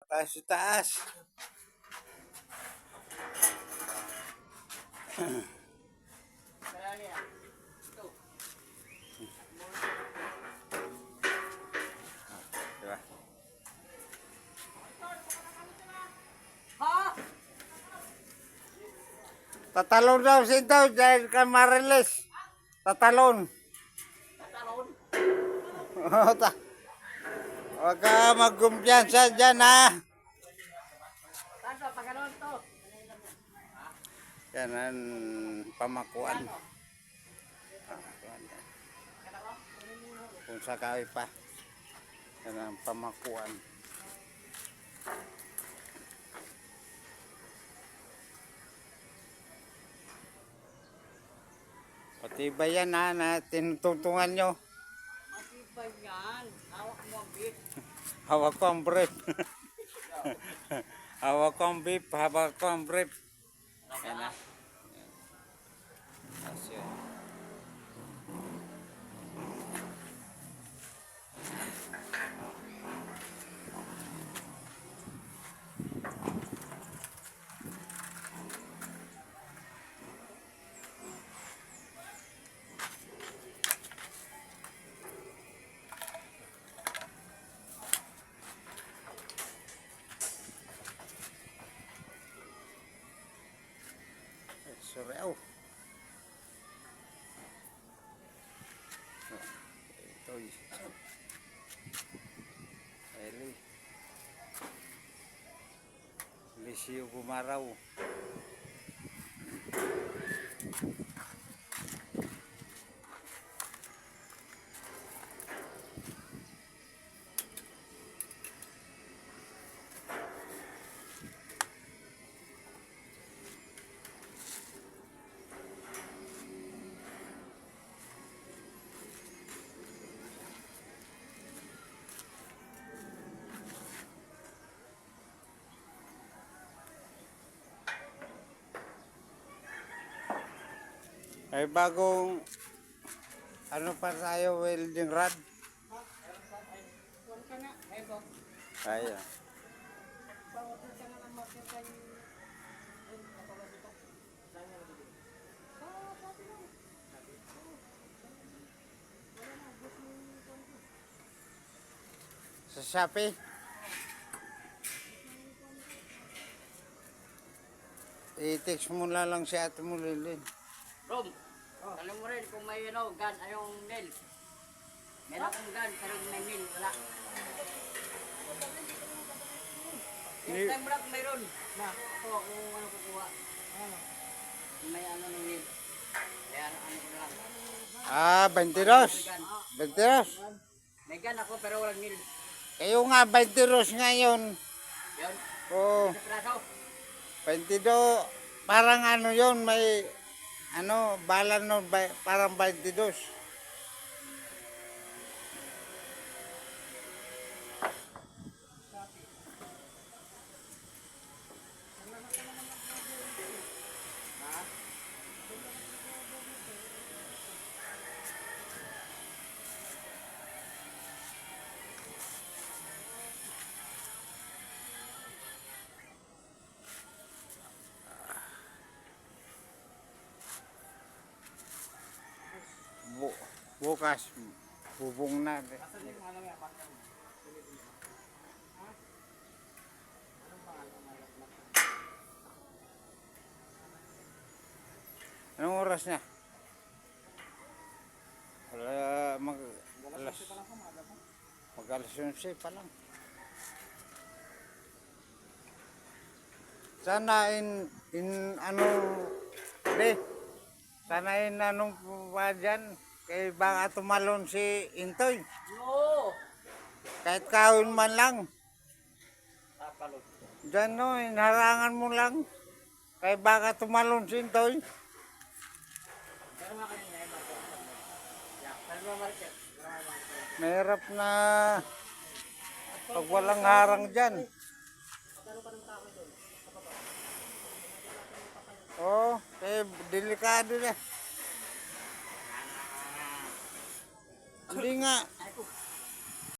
Taas sa taas. Diba? Tatalon daw si ito dahil kay Mariles. Tatalon. Tatalon. Huwag ka magkumpiyansa dyan ha. Tanto, pagano'n to. Yan ang pamakuan. Kung sakay pa. Yan ang pamakuan. Pati ba yan ha na tinutuntungan nyo? Matibay yan. Hawak mo ang bit. Hawak ko ang brief. Hawak ko ang beef, hawak ko ang brief. Yan na. Asya. Suryaw. Ito Eli. Lisio Gumaraw. Ay bagong ano pa tayo, welding rod. Huwag ka na. Ego. Kaya. Bawat ka na lang magkakay. Sa Shopee. I-text mo na lang si ate mo, Lilin. Rom, alam mo rin kung may gun, ayong nail. Meron akong gun, pero may nail, wala. Yung time block mayroon. Na, ako kung ano kukuha. May ano ng nail. Kaya ano ko na lang. Ah, 22. 22. May gun ako pero walang nail. Kayo nga, 22 ngayon. Yun, Oo, sa praso. 22. Parang ano yon may ano, bala no, parang 22. Bukas, bubong na. Anong oras na? Wala, mag-alas 11 pa lang. Sana ano, sana anong pa dyan, kay baka tumalon si Intoy. No! Kahit kahon man lang. Tapalot. Diyan no, inaharangan mo lang. Kay baka tumalon si Intoy. Pero mga kanina, iba ko. Yeah, pero mga market. Mahirap na pag walang harang dyan. Oo, delikado na. Hindi nga,